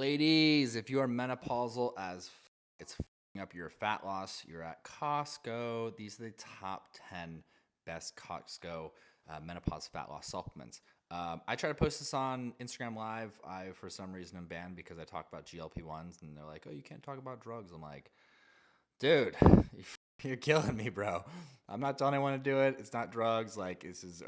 Ladies, if you are menopausal as it's f***ing up your fat loss, you're at Costco. These are the top 10 best Costco menopause fat loss supplements. I try to post this on Instagram Live. For some reason, am banned because I talk about GLP-1s, and they're like, oh, you can't talk about drugs. I'm like, dude, you're killing me, bro. I'm not telling anyone to do it. It's not drugs. Like, this is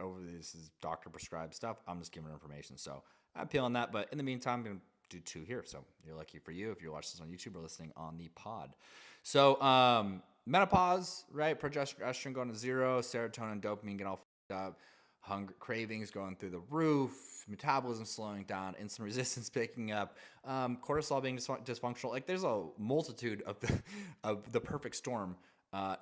doctor prescribed stuff. I'm just giving information. So I'm peeling that. But in the meantime, I'm going to do two here. So you're lucky for you if you're watching this on YouTube or listening on the pod. So menopause, right? Progesterone going to zero, serotonin, dopamine get all fucked up, hunger, cravings going through the roof, metabolism slowing down, insulin resistance picking up, cortisol being dysfunctional. Like there's a multitude of the perfect storm.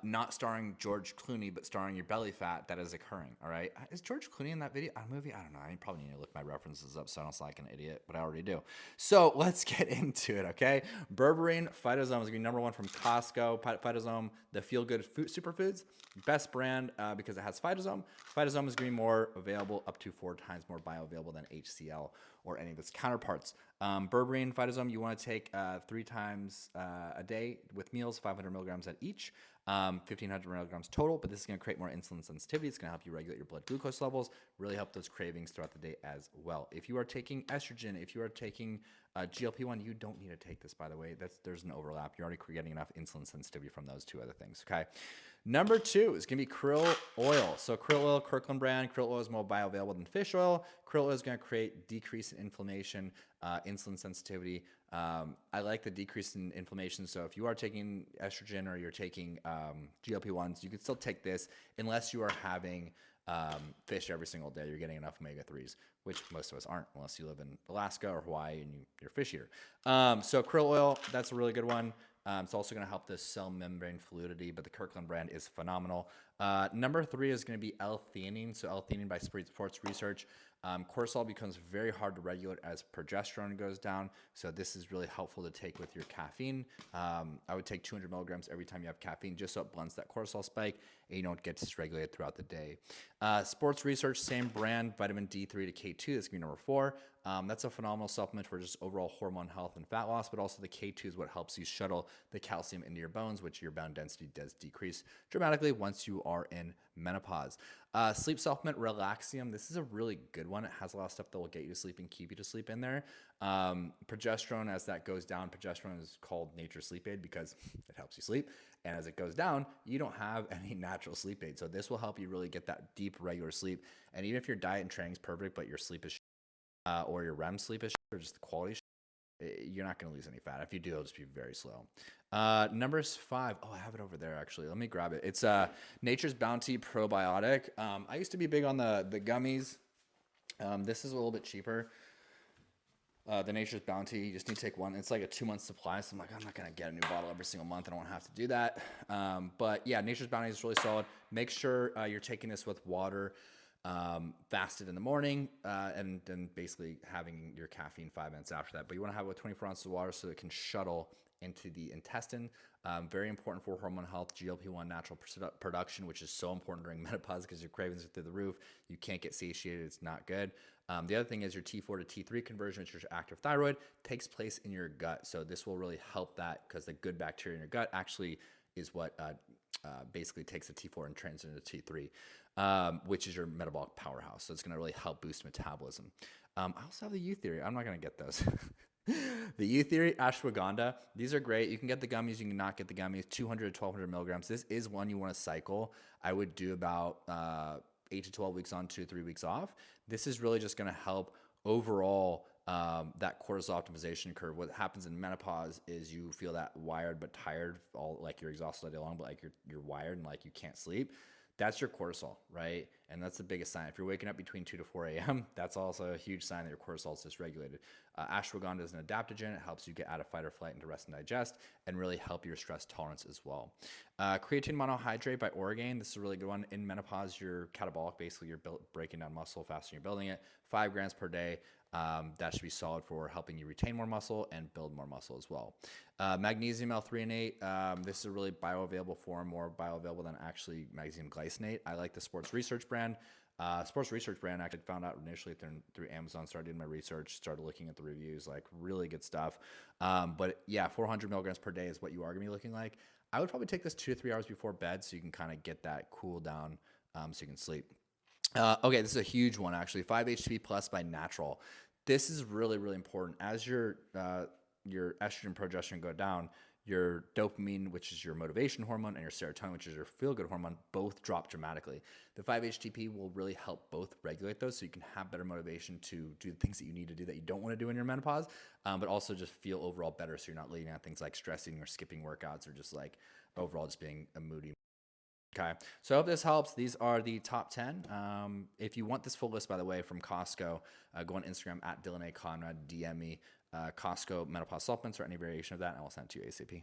Not starring George Clooney, but starring your belly fat that is occurring. All right, is George Clooney in that movie? I don't know. I probably need to look my references up so I don't sound like an idiot, but I already do. So let's get into it. Okay, berberine phytosome is gonna be number one from Costco. Phytosome, the feel good superfoods, best brand because it has phytosome. Phytosome is gonna be more available, up to 4 times more bioavailable than HCl or any of its counterparts. Berberine phytosome, you want to take 3 times a day with meals, 500 milligrams at each. 1,500 milligrams total, but this is going to create more insulin sensitivity. It's going to help you regulate your blood glucose levels, really help those cravings throughout the day as well. If you are taking estrogen, if you are taking GLP-1, you don't need to take this, by the way. There's an overlap. You're already getting enough insulin sensitivity from those 2 other things, okay? Number 2 is going to be krill oil. So krill oil, Kirkland brand. Krill oil is more bioavailable than fish oil. Krill oil is going to create decrease in inflammation, insulin sensitivity. I like the decrease in inflammation. So if you are taking estrogen or you're taking GLP-1s, you can still take this unless you are having fish every single day. You're getting enough omega-3s, which most of us aren't unless you live in Alaska or Hawaii and you're a fish eater. So krill oil, that's a really good one. It's also going to help the cell membrane fluidity, but the Kirkland brand is phenomenal. Number 3 is going to be L-theanine. So L-theanine by Sports Research. Cortisol becomes very hard to regulate as progesterone goes down. So this is really helpful to take with your caffeine. I would take 200 milligrams every time you have caffeine, just so it blunts that cortisol spike and you don't get dysregulated throughout the day. Sports Research, same brand, vitamin D3 to K2. That's going to be number 4. That's a phenomenal supplement for just overall hormone health and fat loss, but also the K2 is what helps you shuttle the calcium into your bones, which your bone density does decrease dramatically once you are in menopause. Sleep supplement, Relaxium. This is a really good one. It has a lot of stuff that will get you to sleep and keep you to sleep in there. Progesterone, as that goes down, progesterone is called nature's sleep aid because it helps you sleep. And as it goes down, you don't have any natural sleep aid. So this will help you really get that deep, regular sleep. And even if your diet and training is perfect, but your sleep is or your REM sleep is or just the quality, you're not going to lose any fat. If you do, it'll just be very slow. Number 5. Oh, I have it over there, actually. Let me grab it. It's Nature's Bounty Probiotic. I used to be big on the gummies. This is a little bit cheaper. The Nature's Bounty, you just need to take one. It's like a 2-month supply, so I'm like, I'm not going to get a new bottle every single month. I don't want to have to do that. But yeah, Nature's Bounty is really solid. Make sure you're taking this with water, fasted in the morning, and then basically having your caffeine 5 minutes after that. But you want to have it with 24 ounces of water so it can shuttle into the intestine. Very important for hormone health, GLP-1 natural production, which is so important during menopause because your cravings are through the roof. You can't get satiated. It's not good. The other thing is your T4 to T3 conversion, which is your active thyroid, takes place in your gut. So this will really help that because the good bacteria in your gut actually is what basically takes the T4 and turns it into T3, which is your metabolic powerhouse. So it's going to really help boost metabolism. I also have the U theory. I'm not going to get those. The U theory, ashwagandha. These are great. You can get the gummies. You can not get the gummies. 200 to 1,200 milligrams. This is one you want to cycle. I would do about 8 to 12 weeks on, 2 to 3 weeks off. This is really just going to help overall that cortisol optimization curve. What happens in menopause is you feel that wired but tired, all like you're exhausted all day long, but like you're wired and like you can't sleep. That's your cortisol, right? And that's the biggest sign. If you're waking up between 2 to 4 a.m., that's also a huge sign that your cortisol is dysregulated. Ashwagandha is an adaptogen. It helps you get out of fight or flight into rest and digest and really help your stress tolerance as well. Creatine monohydrate by Orgain. This is a really good one. In menopause, you're catabolic. Basically, you're breaking down muscle faster than you're building it. 5 grams per day. That should be solid for helping you retain more muscle and build more muscle as well. Magnesium L-threonate. This is a really bioavailable form, more bioavailable than actually magnesium glycinate. I like the Sports Research brand. Sports research brand, actually found out initially through Amazon, started doing my research, started looking at the reviews, like really good stuff. But yeah, 400 milligrams per day is what you are gonna be looking like. I would probably take this 2 to 3 hours before bed so you can kind of get that cool down, so you can sleep. Okay, this is a huge one actually. 5-HTP plus by Natural. This is really, really important. As your estrogen, progesterone go down, your dopamine, which is your motivation hormone, and your serotonin, which is your feel-good hormone, both drop dramatically. The 5-HTP will really help both regulate those, so you can have better motivation to do the things that you need to do that you don't want to do in your menopause, but also just feel overall better, so you're not leading on things like stressing or skipping workouts or just like overall just being a moody. Okay, so I hope this helps. These are the top 10. If you want this full list, by the way, from Costco, go on Instagram at Dylan A. Conrad, DM me Costco Menopause supplements or any variation of that, and I will send it to you ASAP.